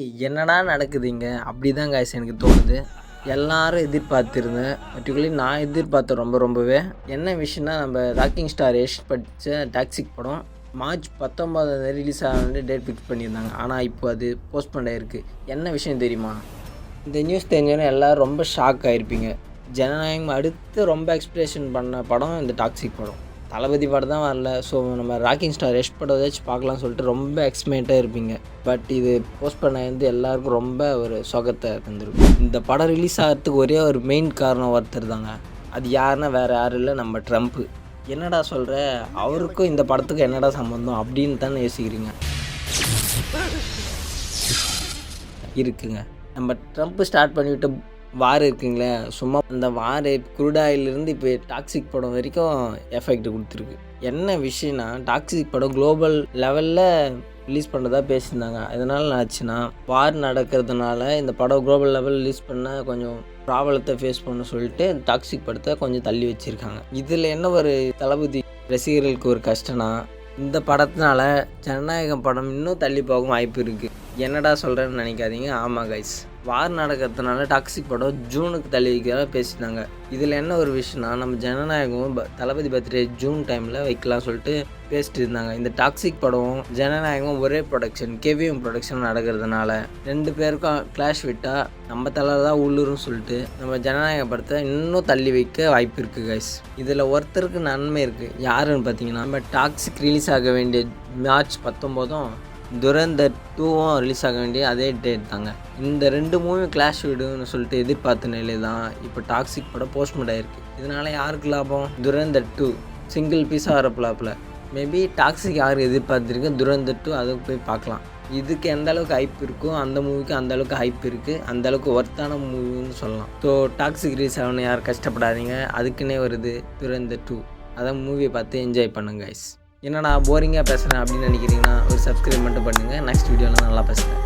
என்னடா நடக்குது இங்க? அப்படிதான் காய்ஸ் எனக்கு தோணுது. எல்லாரும் எதிர்பார்த்திருந்தேன். பர்ட்டிகுலர்லி நான் எதிர்பார்த்தேன் ரொம்பவே. என்ன விஷயம்னா, நம்ம ராக்கிங் ஸ்டார் யஷ் படித்த டாக்ஸிக் படம் மார்ச் 19 ரிலீஸ் ஆக டேட் ஃபிக்ஸ் பண்ணியிருந்தாங்க. ஆனால் இப்போ அது போஸ்ட்போன் ஆகிருக்கு. என்ன விஷயம் தெரியுமா? இந்த நியூஸ் தெரிஞ்சோன்னே எல்லோரும் ரொம்ப ஷாக் ஆகிருப்பீங்க. ஜனநாயகம் அடுத்து ரொம்ப எக்ஸ்பெக்டேஷன் பண்ண படம் இந்த டாக்ஸிக் படம். தளபதி படம் தான் வரல. ஸோ நம்ம ராக்கிங் ஸ்டார் யஷ் படம் ஏதாச்சும் பார்க்கலாம்னு சொல்லிட்டு ரொம்ப எக்ஸ்பைட்டாக இருப்பீங்க. பட் இது போஸ்ட்போன் ஆகிருந்து எல்லாருக்கும் ரொம்ப ஒரு சொகத்தை தந்துருக்கும். இந்த படம் ரிலீஸ் ஆகிறதுக்கு ஒரே ஒரு மெயின் காரணம் ஒருத்தர் தாங்க. அது யாருன்னா வேறு யாரும் இல்லை, நம்ம ட்ரம்ப்பு. என்னடா சொல்கிற, அவருக்கும் இந்த படத்துக்கு என்னடா சம்மந்தம் அப்படின்னு தானே யோசிக்கிறீங்க. இருக்குங்க, நம்ம ட்ரம்ப்பு ஸ்டார்ட் பண்ணிவிட்டு வார் இருக்குங்களே, சும்மா அந்த வார் குரூடாயிலிருந்து இப்போ டாக்ஸிக் படம் வரைக்கும் எஃபெக்ட் கொடுத்துருக்கு. என்ன விஷயம்னா, டாக்ஸிக் படம் குளோபல் லெவலில் ரிலீஸ் பண்ணுறதா பேசியிருந்தாங்க. இதனால் ஆச்சுன்னா, வார் நடக்கிறதுனால இந்த படம் குளோபல் லெவல் ரிலீஸ் பண்ண கொஞ்சம் ப்ராப்ளத்தை ஃபேஸ் பண்ண சொல்லிட்டு டாக்ஸிக் படத்தை கொஞ்சம் தள்ளி வச்சுருக்காங்க. இதில் என்ன ஒரு தளபதி ரசிகர்களுக்கு ஒரு கஷ்டம்னா, இந்த படத்தினால ஜனநாயகம் படம் இன்னும் தள்ளி போகும் வாய்ப்பு இருக்குது. என்னடா சொல்கிறேன்னு நினைக்காதீங்க. ஆமாம் கைஸ், வார் நடக்கிறதுனால டாக்ஸிக் படம் ஜூனுக்கு தள்ளி வைக்கிறதா பேசினாங்க. இதில் என்ன ஒரு விஷயம்னா, நம்ம ஜனநாயகம் தளபதி பர்த்டே ஜூன் டைமில் வைக்கலாம் சொல்லிட்டு பேசிட்டு இருந்தாங்க. இந்த டாக்ஸிக் படம் ஜனநாயகம் ஒரே ப்ரொடக்ஷன், கேவிஎம் ப்ரொடக்ஷன் நடக்கிறதுனால ரெண்டு பேருக்கும் கிளாஷ் விட்டால் நம்ம தலை தான் உள்ளூர்னு சொல்லிட்டு நம்ம ஜனநாயக படத்தை இன்னும் தள்ளி வைக்க வாய்ப்பு இருக்குது கைஸ். இதில் ஒருத்தருக்கு நன்மை இருக்குது. யாருன்னு பார்த்தீங்கன்னா, நம்ம டாக்ஸிக் ரிலீஸ் ஆக வேண்டிய மார்ச் 19 துரந்தர் 2 ரிலீஸ் ஆக வேண்டிய அதே டேட் தாங்க. இந்த ரெண்டு மூவியும் கிளாஷ் விடுன்னு சொல்லிட்டு எதிர்பார்த்த நிலை தான் இப்போ டாக்ஸிக் படம் போஸ்ட்போன் ஆகிருக்கு. இதனால் யாருக்கு லாபம்? துரந்தர் 2 சிங்கிள் பீஸாக வரப்பலாப்பில். மேபி டாக்ஸிக் யார் எதிர்பார்த்துருக்கு, துரந்தர் 2 அதுக்கு போய் பார்க்கலாம். இதுக்கு எந்த அளவுக்கு ஹைப் இருக்கோ அந்த மூவிக்கு அந்த அளவுக்கு ஹைப் இருக்குது, அந்த அளவுக்கு ஒர்த்தான மூவின்னு சொல்லலாம். ஸோ டாக்ஸிக் ரிலீஸ் ஆகணும் யாரும் கஷ்டப்படாதீங்க. அதுக்குன்னே வருது துரந்தர் 2. அதான் மூவியை பார்த்து என்ஜாய் பண்ணுங்க கைஸ். என்னடா போரிங்காக பேசுகிறேன் அப்படின்னு நினைக்கிறீங்கன்னா ஒரு சப்ஸ்கிரைப் மட்டும் பண்ணுங்கள். நெக்ஸ்ட் வீடியோவில் நல்லா பேசுகிறேன்.